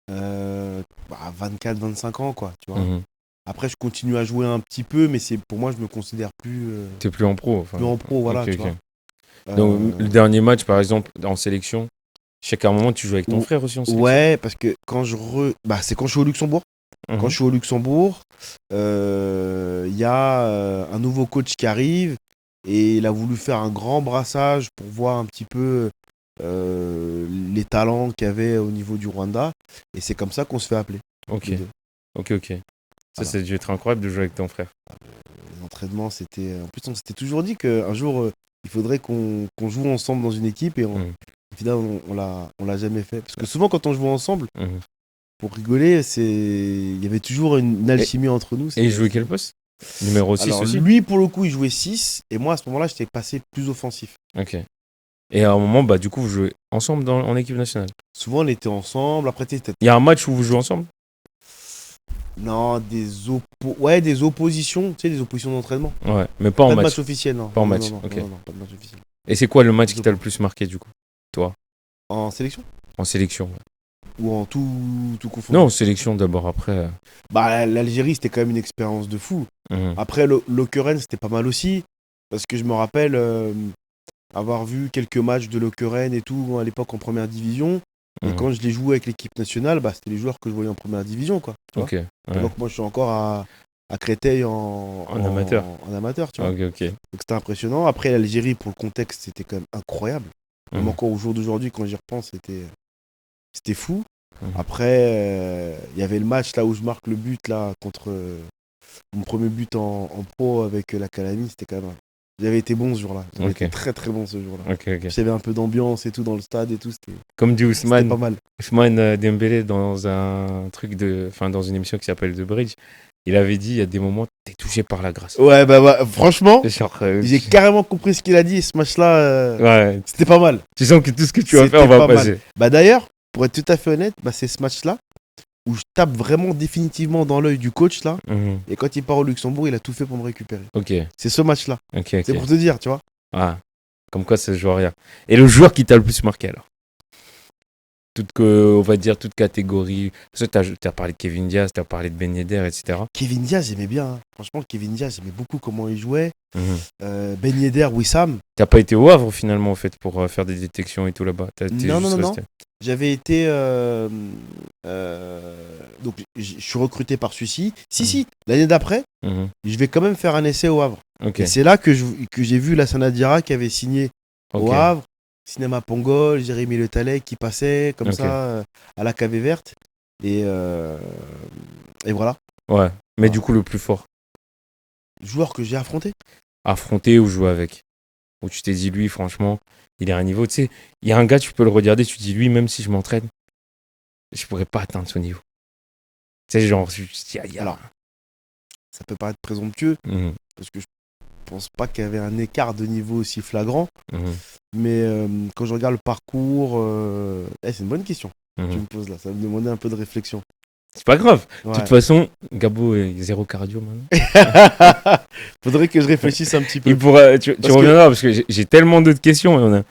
24, 25 ans, quoi, tu vois. Mhm. Après, je continue à jouer un petit peu, mais pour moi, je me considère plus, T'es plus en pro. Enfin, plus en pro, voilà, ok, tu vois. Donc, le dernier match, par exemple, en sélection, je sais qu'à un moment, tu joues avec ton frère aussi en sélection. Ouais, parce que c'est quand je suis au Luxembourg. Mhm. Quand je suis au Luxembourg, il y a un nouveau coach qui arrive et il a voulu faire un grand brassage pour voir un petit peu les talents qu'il y avait au niveau du Rwanda. Et c'est comme ça qu'on se fait appeler. Ok. les deux. Ça, Voilà. ça a dû être incroyable de jouer avec ton frère. Les entraînements, c'était. En plus, on s'était toujours dit qu'un jour, il faudrait qu'on joue ensemble dans une équipe et au final, on l'a jamais fait. Parce que souvent, quand on joue ensemble, Mhm. pour rigoler, il y avait toujours une alchimie entre nous. Et il jouait quel poste? Numéro 6 Alors, aussi? lui, pour le coup, il jouait 6 et moi, à ce moment-là, j'étais passé plus offensif. Ok. Et à un moment, bah, du coup, vous jouez ensemble en équipe nationale. Souvent, on était ensemble. Après, Il y a un match où vous jouez ensemble? Non, des oppositions, tu sais, des oppositions d'entraînement. Ouais, mais pas en Pas de match. match officiel, non. Pas en Non, match, non, ok. non, pas de match officiel. Et c'est quoi le match qui t'a le plus marqué, du coup? Toi? En sélection En sélection. ou en tout confondu? Non, en sélection d'abord, après. Bah, l'Algérie, c'était quand même une expérience de fou. Après, Lokeren, c'était pas mal aussi. Parce que je me rappelle avoir vu quelques matchs de Lokeren et tout à l'époque en première division. Et quand je les jouais avec l'équipe nationale, bah, c'était les joueurs que je voyais en première division, quoi. Ok. Ouais. Donc moi, je suis encore à Créteil en amateur. En amateur, tu vois. Ok. Donc c'était impressionnant. Après, l'Algérie, pour le contexte, c'était quand même incroyable. Même encore au jour d'aujourd'hui, quand j'y repense, c'était fou. Après, il y avait le match là où je marque le but là contre mon premier but en pro avec la Calami, c'était quand même. J'avais été bon ce jour-là. J'avais Ok. été très très bon ce jour-là. Ok, ok. Il y avait un peu d'ambiance et tout dans le stade et tout. Comme dit C'était Ousmane, pas mal. Dembélé dans un truc enfin dans une émission qui s'appelle The Bridge, il avait dit il y a des moments t'es touché par la grâce. Ouais, bah, franchement, C'est genre, j'ai carrément compris ce qu'il a dit. Et ce match-là, ouais, c'était pas mal. tu sens que tout ce que tu vas C'était faire va pas mal. passer. Bah d'ailleurs, pour être tout à fait honnête, bah, c'est ce match-là où je tape vraiment définitivement dans l'œil du coach là. Mhm. Et quand il part au Luxembourg, il a tout fait pour me récupérer. Ok, C'est ce match-là. ok, C'est ok. pour te dire, tu vois. Ah, comme quoi ça se joue à rien. Et le joueur qui t'a le plus marqué alors? On va dire toute catégorie. Parce que t'as parlé de Kevin Diaz, t'as parlé de Ben Yedder, etc. Kevin Diaz, j'aimais bien. Hein. Franchement, Kevin Diaz, j'aimais beaucoup comment il jouait. Mhm. Ben Yedder, Wissam. T'as pas été au Havre finalement en fait pour faire des détections et tout là-bas. T'es Non, juste non. resté. J'avais été. Donc, je suis recruté par celui-ci. Si, l'année d'après, Mhm. je vais quand même faire un essai au Havre. Ok, Et c'est là que j'ai vu Lassana Diarra qui avait signé au ok. Havre, Cinéma Pongol, Jérémy Le Tallec qui passait comme Ok. ça à la cavée verte. Et voilà. Ouais, mais Ah. du coup le plus fort. Joueur que j'ai affronté. Affronter ou jouer avec. Où tu t'es dit lui franchement, il est à un niveau. Tu sais, il y a un gars, tu peux le regarder, tu te dis lui, même si je m'entraîne, je pourrais pas atteindre son niveau. Tu sais, genre, tu te dis, aïe, Alors, ça peut paraître présomptueux, Mhm. parce que je pense pas qu'il y avait un écart de niveau aussi flagrant. Mhm. Mais quand je regarde le parcours, c'est une bonne question que tu Mhm. me poses là. Ça va me demander un peu de réflexion. C'est pas grave. De Ouais. toute façon, Gabo est zéro cardio maintenant. Faudrait que je réfléchisse un petit peu. Il pourra, tu Parce que- reviendras parce que j'ai tellement d'autres questions.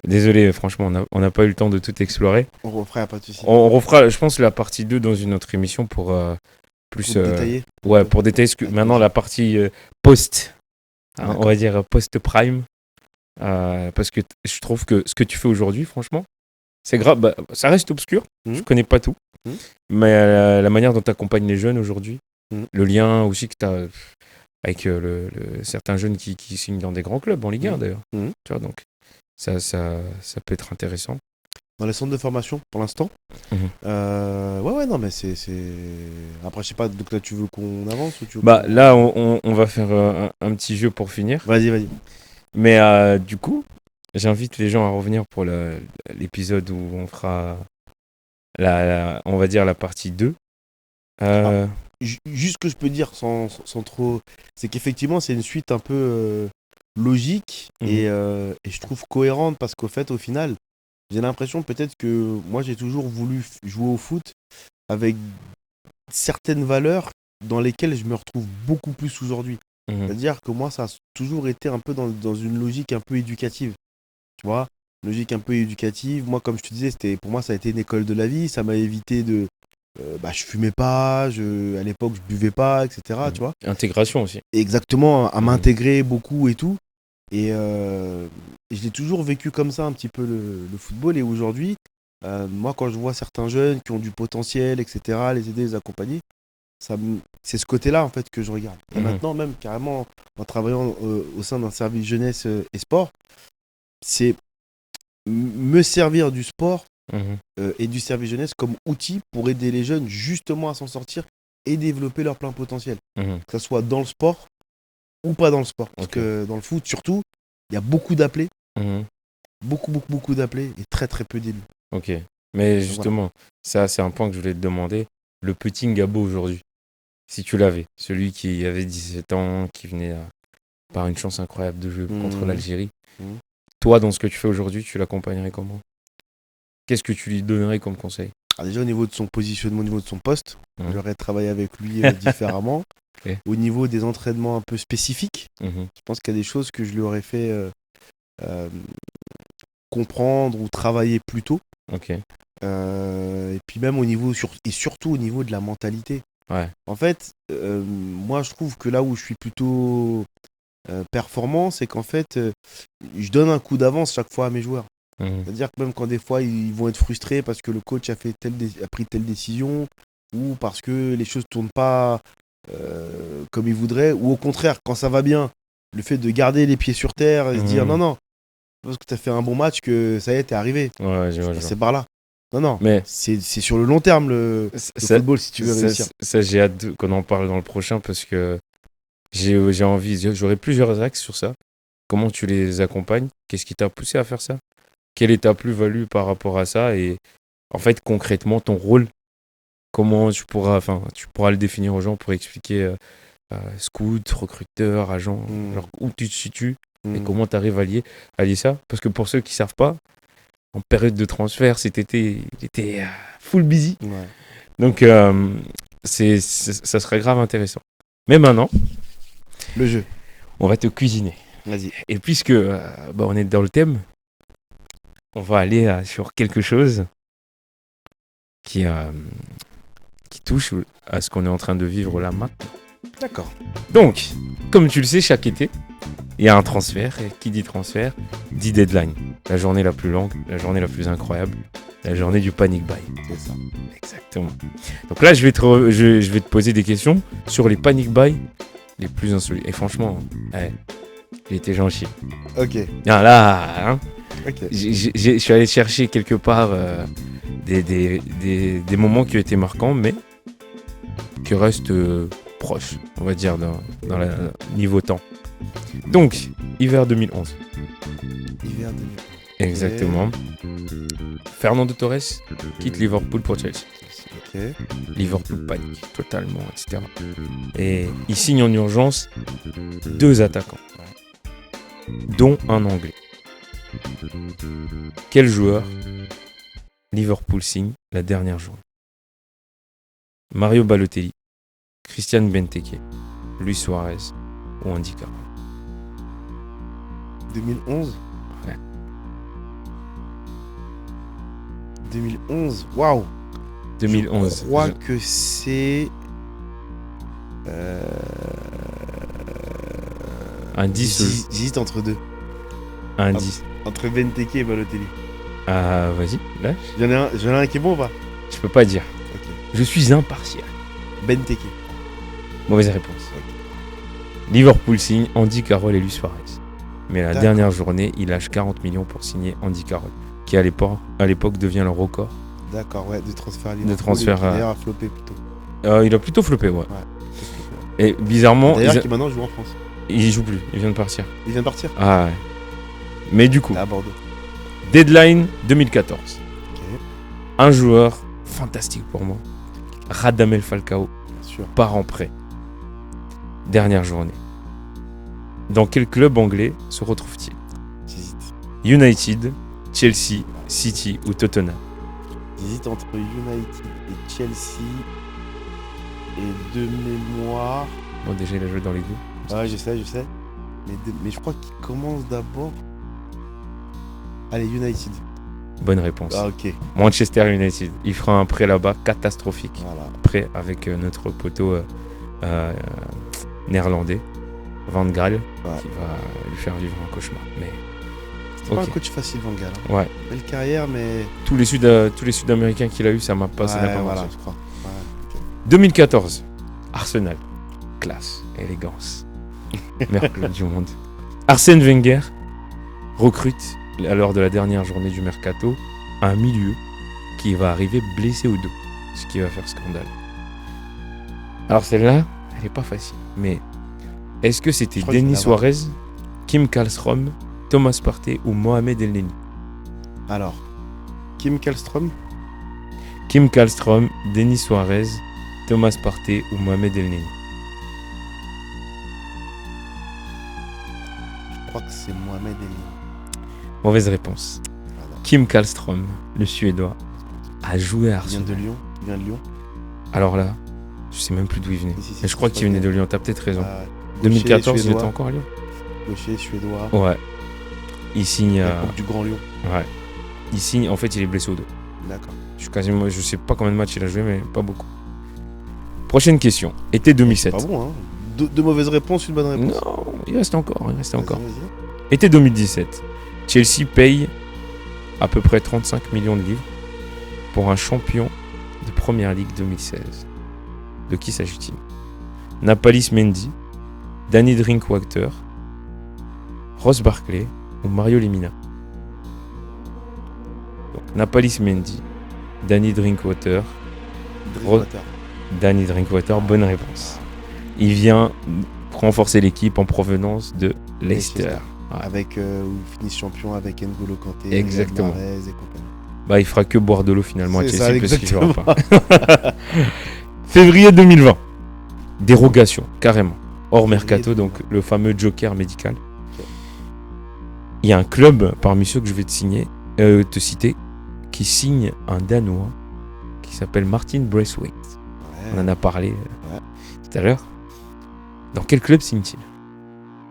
Désolé, franchement, on n'a pas eu le temps de tout explorer. On refera, y a pas de souci. On refera, je pense, la partie 2 dans une autre émission pour plus. Pour détailler. Ouais, pour détailler ce que. Pas de Maintenant, souci. la partie post. Hein, on D'accord. va dire post-prime. Parce que je trouve que ce que tu fais aujourd'hui, franchement, c'est grave. Bah, ça reste obscur. Je connais pas tout. Mais la manière dont tu accompagnes les jeunes aujourd'hui, le lien aussi que tu as avec certains jeunes qui signent dans des grands clubs en Ligue 1 d'ailleurs. Tu vois, donc ça peut être intéressant. Dans les centres de formation, pour l'instant. Ouais, non, mais c'est. Après, je sais pas, donc là, tu veux qu'on avance ou tu veux Bah, qu'on- là, on va faire un petit jeu pour finir. Vas-y. Mais du coup, j'invite les gens à revenir pour l'épisode où on fera, on va dire, la partie 2. Juste ce que je peux dire sans trop. C'est qu'effectivement, c'est une suite un peu logique et je trouve cohérente parce qu'au fait, au final, j'ai l'impression peut-être que moi, j'ai toujours voulu jouer au foot avec certaines valeurs dans lesquelles je me retrouve beaucoup plus aujourd'hui. C'est-à-dire que moi, ça a toujours été un peu dans une logique un peu éducative. Tu vois, logique un peu éducative. Moi, comme je te disais, pour moi, ça a été une école de la vie. Ça m'a évité de. Je fumais pas, à l'époque, je buvais pas, etc. Tu vois. Intégration aussi. Exactement, à m'intégrer beaucoup et tout. Et je l'ai toujours vécu comme ça, un petit peu le football. Et aujourd'hui, moi, quand je vois certains jeunes qui ont du potentiel, etc., les aider, les accompagner, c'est ce côté-là en fait que je regarde. Et maintenant même carrément en travaillant au sein d'un service jeunesse et sport, c'est me servir du sport et du service jeunesse comme outil pour aider les jeunes justement à s'en sortir et développer leur plein potentiel. Que ce soit dans le sport ou pas dans le sport. Parce que dans le foot surtout, il y a beaucoup d'appelés, beaucoup d'appelés et très très peu d'élus. Ok, mais justement, ça c'est un point que je voulais te demander. Le petit Ngabo aujourd'hui, si tu l'avais, celui qui avait 17 ans, qui venait par une chance incroyable de jeu contre l'Algérie, toi dans ce que tu fais aujourd'hui, tu l'accompagnerais comment? Qu'est-ce que tu lui donnerais comme conseil? Alors déjà au niveau de son positionnement, au niveau de son poste, j'aurais travaillé avec lui différemment. Okay. Au niveau des entraînements un peu spécifiques, je pense qu'il y a des choses que je lui aurais fait comprendre ou travailler plus tôt. Okay. Et puis même au niveau, et surtout au niveau de la mentalité. Ouais. En fait, moi je trouve que là où je suis plutôt performant, c'est qu'en fait, je donne un coup d'avance chaque fois à mes joueurs. C'est-à-dire que même quand des fois ils vont être frustrés parce que le coach a pris telle décision ou parce que les choses ne tournent pas comme ils voudraient, ou au contraire, quand ça va bien, le fait de garder les pieds sur terre et se dire non, parce que tu as fait un bon match que ça y est, t'es arrivé. Ouais, C'est par là. Non. Mais C'est sur le long terme le football si tu veux réussir. Ça, j'ai hâte qu'on en parle dans le prochain parce que j'ai envie, j'aurai plusieurs axes sur ça. Comment tu les accompagnes? Qu'est-ce qui t'a poussé à faire ça? Quelle est ta plus-value par rapport à ça? Et en fait, concrètement, ton rôle, comment tu pourras le définir aux gens pour expliquer scout, recruteur, agent, genre où tu te situes et comment tu arrives à lier ça. Parce que pour ceux qui ne savent pas, en période de transfert, cet été, il était full busy. Ouais. Donc, ça serait grave intéressant. Mais maintenant, le jeu. On va te cuisiner. Vas-y. Et puisque on est dans le thème, on va aller sur quelque chose qui touche à ce qu'on est en train de vivre là maintenant. D'accord. Donc, comme tu le sais, chaque été, il y a un transfert. Et qui dit transfert, dit deadline. La journée la plus longue, la journée la plus incroyable, la journée du panic buy. C'est ça. Exactement. Donc là, je vais te poser des questions sur les panic buy les plus insolites. Et franchement, j'ai été gentil. Ok. Ah là, hein, Ok. je suis allé chercher quelque part des moments qui ont été marquants, mais qui restent proches, on va dire, dans le niveau temps. Donc, hiver 2011. Hiver 2011. Exactement. Fernando Torres quitte Liverpool pour Chelsea. Ok. Liverpool panique totalement, etc. Et il signe en urgence 2 attaquants, dont un Anglais. Quel joueur Liverpool signe la dernière journée? Mario Balotelli, Christian Benteke, Luis Suarez ou Andy Carroll? 2011. Ouais. 2011. Waouh. 2011. Je crois que c'est. Un 10. J'hésite entre deux. Un 10. Entre Benteke et Balotelli. Ah, vas-y, là. J'en ai un qui est bon ou pas? Je peux pas dire. Ok. Je suis impartial. Benteke. Mauvaise réponse. Liverpool signe Andy Carroll et Luis Suarez. Mais la dernière journée, il lâche 40 millions pour signer Andy Carroll, qui à l'époque devient le record. D'accord, ouais, de transfert à Liverpool. De transfert et qui d'ailleurs a floppé plutôt. Il a plutôt floppé, ouais. Ouais. Et bizarrement, D'ailleurs, qui maintenant joue en France. il joue plus, il vient de partir. Il vient de partir? Ah ouais. Mais du coup, à Bordeaux. deadline 2014. Ok. Un joueur fantastique pour moi, Radamel Falcao, Bien sûr. part en prêt. Dernière journée. Dans quel club anglais se retrouve-t-il? J'hésite. United, Chelsea, City ou Tottenham? J'hésite entre United et Chelsea. Et de mémoire. Bon, déjà, il a joué dans les deux. Ouais, je sais. Mais je crois qu'il commence d'abord. Allez, United. Bonne réponse. Ah, ok. Manchester United. Il fera un prêt là-bas catastrophique. Voilà. Prêt avec notre poteau néerlandais, Van Gaal, qui va lui faire vivre un cauchemar. Mais c'est pas un coach facile, Van Gaal. Hein. Ouais. Belle carrière, mais. Tous les Sud-Américains qu'il a eu, ça m'a passé d'informations. Voilà, je crois. Ouais, okay. 2014. Arsenal. Classe, élégance. Meilleur club du monde. Arsène Wenger recrute, lors de la dernière journée du mercato, un milieu qui va arriver blessé au dos, ce qui va faire scandale. Alors celle-là, elle est pas facile, mais est-ce que c'était Denis Suarez, Kim Kallström, Thomas Partey ou Mohamed Elneny? Alors, Kim Kallström, Denis Suarez, Thomas Partey ou Mohamed Elneny? Je crois que c'est Mohamed Elneny. Mauvaise réponse. Voilà. Kim Kallström, le Suédois, a joué à Arsenal. Il vient de Lyon. Alors là, je sais même plus d'où il venait. Mais je crois qu'il venait de Lyon, t'as peut-être raison. 2014, il était encore à Lyon. Gaucher, suédois. Ouais. Il signe. Du Grand Lyon. Ouais. Il signe, en fait, il est blessé au dos. D'accord. Je sais pas combien de matchs il a joué, mais pas beaucoup. Prochaine question. Été 2007. C'est pas bon, hein. Deux mauvaises réponses, une bonne réponse. Non, il reste encore. Vas-y. Été 2017. Chelsea paye à peu près 35 millions de livres pour un champion de Première Ligue 2016. De qui s'agit-il? Nampalis Mendy, Danny Drinkwater, Ross Barkley ou Mario Lemina? Donc, Nampalis Mendy, Danny Drinkwater. Drinkwater. Danny Drinkwater, bonne réponse. Il vient renforcer l'équipe en provenance de Leicester. Ouais. Avec où finissent champion avec N'Golo Kanté, Exactement. Mahrez et compagnie. Bah, il fera que boire de l'eau finalement à C'est Chelsea ça, parce qu'il jouera exactement. pas. Février 2020. Dérogation, carrément. Hors Février mercato, 2020. donc le fameux joker médical. Il y a un club parmi ceux que je vais te citer qui signe un Danois qui s'appelle Martin Braithwaite. On en a parlé tout à l'heure. Dans quel club signe-t-il?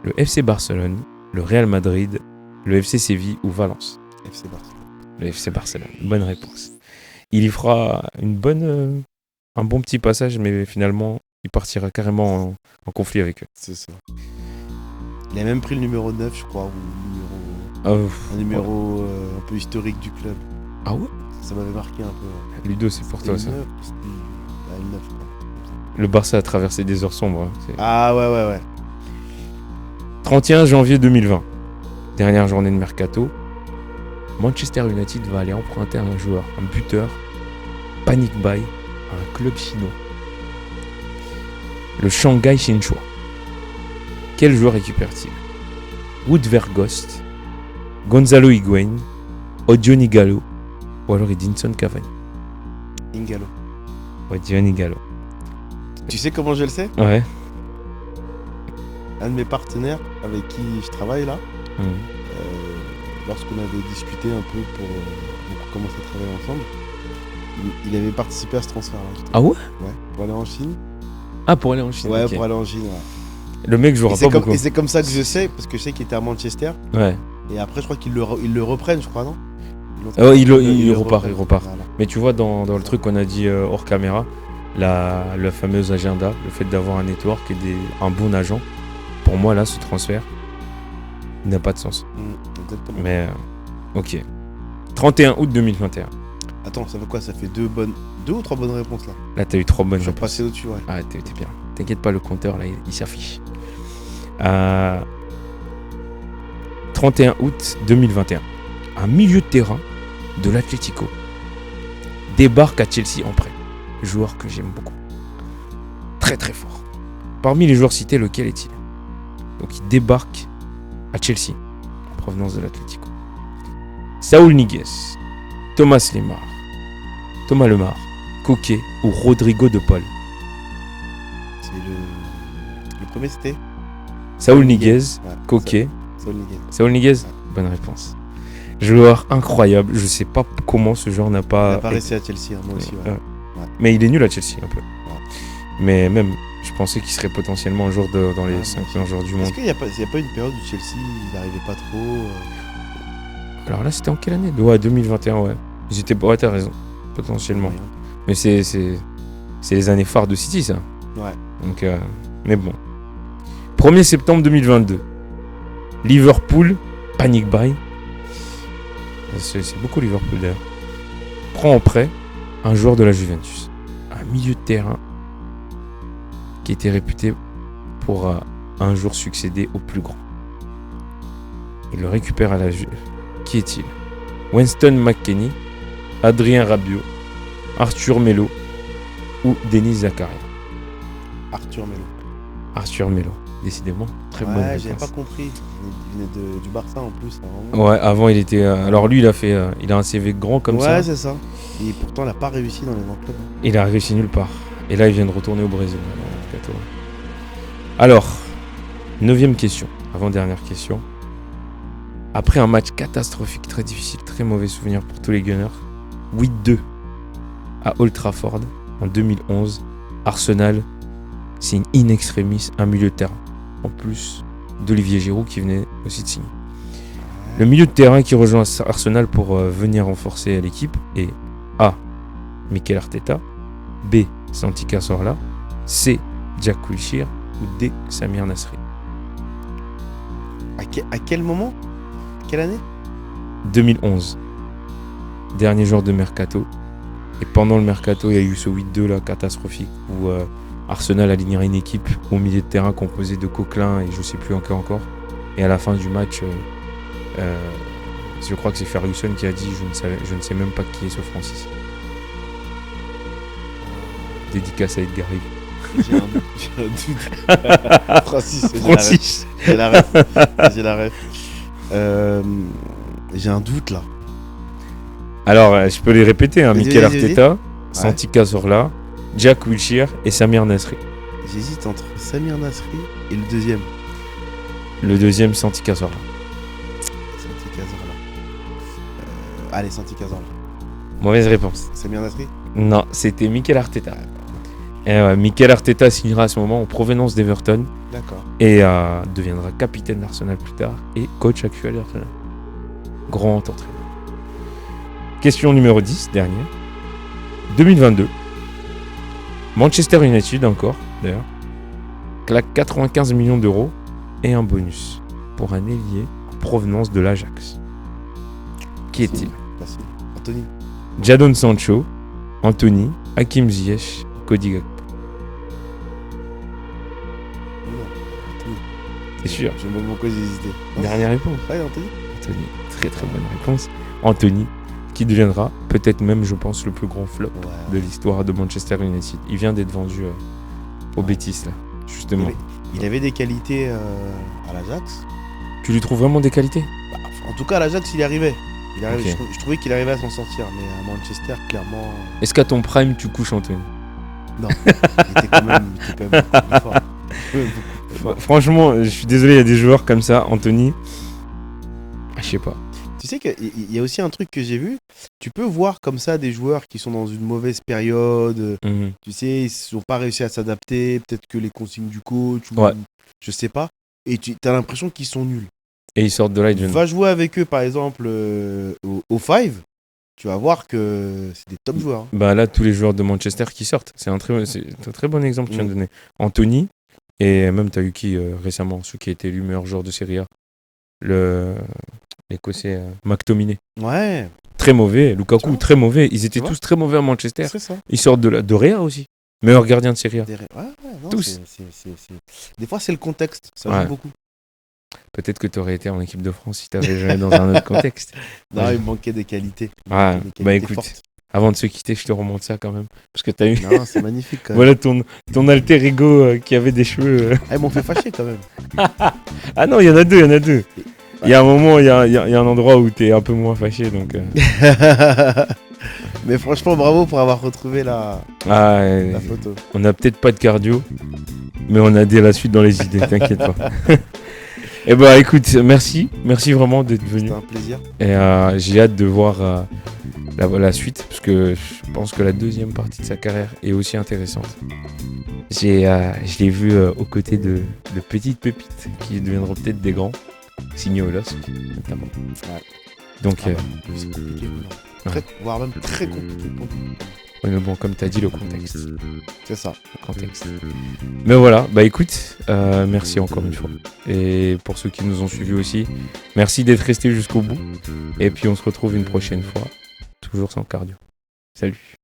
Le FC Barcelone, le Real Madrid, le FC Séville ou Valence? FC Barcelone. Le FC Barcelone, bonne réponse. Il y fera un bon petit passage, mais finalement, il partira carrément en conflit avec eux. C'est ça. Il a même pris le numéro 9, je crois, ou un numéro un peu historique du club. Ah ouais? Ça m'avait marqué un peu. Ludo, c'est pour toi ça. Le 9, le 9, quoi. Le Barça a traversé des heures sombres. Hein. Ah ouais. 31 janvier 2020, dernière journée de mercato. Manchester United va aller emprunter un joueur, un buteur, panic buy, à un club chinois. Le Shanghai Shenhua. Quel joueur récupère-t-il? Wout Weghorst, Gonzalo Higuain, Odion Ighalo ou alors Edinson Cavani? Ighalo. Odion Ighalo. Tu sais comment je le sais? Ouais. Un de mes partenaires avec qui je travaille là, lorsqu'on avait discuté un peu pour commencer à travailler ensemble, il avait participé à ce transfert-là. Ah ouais? Ouais, pour aller en Chine. Ah, pour aller en Chine. Ouais, ok. pour aller en Chine, ouais. Le mec jouera pas beaucoup. Et c'est comme ça que je sais, parce que je sais qu'il était à Manchester, Ouais. et après je crois qu'ils le reprennent, je crois, non? Il repart. Voilà. Mais tu vois, dans le truc qu'on a dit hors caméra, la fameuse agenda, le fait d'avoir un network et un bon agent, pour moi, là, ce transfert n'a pas de sens. Exactement. Mais, ok. 31 août 2021. Attends, ça fait quoi? Ça fait deux ou trois bonnes réponses là? Là, t'as eu 3 bonnes Je vais réponses. passer au-dessus, ouais. Ah, t'es bien. T'inquiète pas, le compteur, là, il s'affiche. 31 août 2021. Un milieu de terrain de l'Atlético débarque à Chelsea en prêt. Joueur que j'aime beaucoup. Très très fort. Parmi les joueurs cités, lequel est-il? Donc il débarque à Chelsea, en provenance de l'Atlético. Saúl Ñíguez, Thomas Lemar, Coquet ou Rodrigo de Paul? C'est le premier, c'était Saúl Ñíguez, Ouais, Coquet. Saúl Ñíguez. Saúl Ñíguez, bonne réponse. Joueur incroyable, je sais pas comment ce joueur n'a Il pas... a pas resté à Chelsea, hein, moi aussi, ouais. Mais il est nul à Chelsea un peu. Mais même, je pensais qu'il serait potentiellement un joueur dans les Ouais, 5 moi aussi. meilleurs joueurs du monde. Est-ce qu'il n'y a pas une période où Chelsea, il n'arrivait pas trop Alors là, c'était en quelle année? Ouais, 2021, ouais. Ils étaient... Ouais, t'as raison, potentiellement. moyen. Mais c'est les années phares de City, ça. Ouais. Donc, mais bon. 1er septembre 2022. Liverpool, panic buy. C'est beaucoup Liverpool d'ailleurs. Prend en prêt un joueur de la Juventus. Un milieu de terrain qui était réputé pour un jour succéder au plus grand. Il le récupère à la Juve. Qui est-il? Winston McKennie, Adrien Rabiot, Arthur Melo ou Denis Zakaria? Arthur Melo, décidément, très bonne Ouais, j'avais réponse. pas compris. Il venait du Barça en plus. Vraiment. Ouais, avant il était. Alors lui, il a un CV grand comme ça. Ouais, c'est ça. Et pourtant, il n'a pas réussi dans les grands clubs. Il a réussi nulle part. Et là, il vient de retourner au Brésil. Alors, 9e question, avant-dernière question. Après un match catastrophique, très difficile, très mauvais souvenir pour tous les Gunners, 8-2 à Old Trafford en 2011, Arsenal signe in extremis un milieu de terrain, en plus d'Olivier Giroud qui venait aussi de signer. Le milieu de terrain qui rejoint Arsenal pour venir renforcer l'équipe est A. Mikel Arteta, B. Santi Cazorla, C. Jack Wilshere ou D. Samir Nasri. À quel moment? Quelle année? 2011, dernier jour de mercato. Et pendant le mercato, il y a eu ce 8-2 là catastrophique où Arsenal alignera une équipe au milieu de terrain composée de Coquelin et je sais plus encore. Et à la fin du match, je crois que c'est Ferguson qui a dit je ne sais même pas qui est ce Francis. Dédicace à Edgar Rive. J'ai un doute. Francis, Francis. j'ai la ref. J'ai la ref. J'ai un doute là. Alors, je peux les répéter, hein. Vas-y, Mikel vas-y, vas-y. Arteta, Santi Cazorla, Jack Wilshere et Samir Nasri. J'hésite entre Samir Nasri et le deuxième. Le deuxième, Santi Cazorla. Santi Cazorla. Allez, Santi Cazorla. Mauvaise réponse. Samir Nasri. Non, c'était Mikel Arteta. Et ouais, Mikel Arteta signera à ce moment en provenance d'Everton D'accord. et deviendra capitaine d'Arsenal plus tard et coach actuel d'Arsenal. Grand entraîneur. Question numéro 10, dernière. 2022. Manchester United, encore d'ailleurs, claque 95 millions d'euros et un bonus pour un ailier en provenance de l'Ajax. Qui est-il? Facile. Anthony. Jadon Sancho, Anthony, Hakim Ziyech, Cody Gakpo. Non. Anthony. C'est sûr. Je me demande pourquoi j'ai hésité. Non, Dernière réponse. c'est- Ouais, Anthony. Anthony, très très bonne réponse. Anthony, qui deviendra peut-être même, je pense, le plus grand flop de l'histoire de Manchester United. Il vient d'être vendu au Betis, là, justement. Il avait des qualités à l'Ajax. Tu lui trouves vraiment des qualités? Bah, en tout cas, à l'Ajax, il y arrivait. Ok. Je trouvais qu'il arrivait à s'en sortir, mais à Manchester, clairement, Est-ce qu'à ton prime, tu couches Anthony? il était quand même beaucoup plus fort. Beaucoup plus fort. Franchement, je suis désolé, il y a des joueurs comme ça. Anthony, je sais pas. Tu sais qu'il y a aussi un truc que j'ai vu. Tu peux voir comme ça des joueurs qui sont dans une mauvaise période. Mhm. Tu sais, ils n'ont pas réussi à s'adapter. Peut-être que les consignes du coach, ou Ouais. je sais pas. Et tu as l'impression qu'ils sont nuls. Et ils sortent de là, ils deviennent... Va jouer avec eux, par exemple, au Five. Tu vas voir que c'est des top joueurs. Hein. Bah là, tous les joueurs de Manchester qui sortent. C'est un très bon exemple que tu viens de donner. Anthony, et même tu as eu qui récemment, celui qui a été élu meilleur joueur de Serie A, l'Écossais McTominay. Ouais, Très mauvais. Tu Lukaku, vois très mauvais. Ils étaient vois tous très mauvais à Manchester. c'est ça. Ils sortent de Réa aussi. Meilleur gardien de Serie A. Ouais, non, Tous. Des fois, c'est le contexte. Ça Ouais. joue beaucoup. Peut-être que tu aurais été en équipe de France si tu avais joué dans un autre contexte. Non, Ouais. il manquait des qualités. Ouais, Des bah qualités écoute, fortes. avant de se quitter, je te remonte ça quand même. Parce que tu as eu Non, c'est magnifique quand même. voilà ton alter ego qui avait des cheveux. Ah, ils m'ont fait fâcher quand même. Ah non, il y en a deux. Il y a un moment, il y a un endroit où tu es un peu moins fâché. Donc, Mais franchement, bravo pour avoir retrouvé la photo. on n'a peut-être pas de cardio, mais on a la suite dans les idées, t'inquiète pas. Et bah écoute, merci vraiment d'être venu. C'était un plaisir. Et j'ai hâte de voir la suite, parce que je pense que la deuxième partie de sa carrière est aussi intéressante. Je l'ai vu aux côtés de petites pépites qui deviendront peut-être des grands, signés au LOSC notamment. Ouais. Donc, C'est compliqué. Voire même très compliqué. oui, mais bon, comme tu as dit, le contexte. C'est ça. Mais voilà, bah écoute, merci encore une fois. Et pour ceux qui nous ont suivis aussi, merci d'être restés jusqu'au bout. Et puis on se retrouve une prochaine fois, toujours sans cardio. Salut.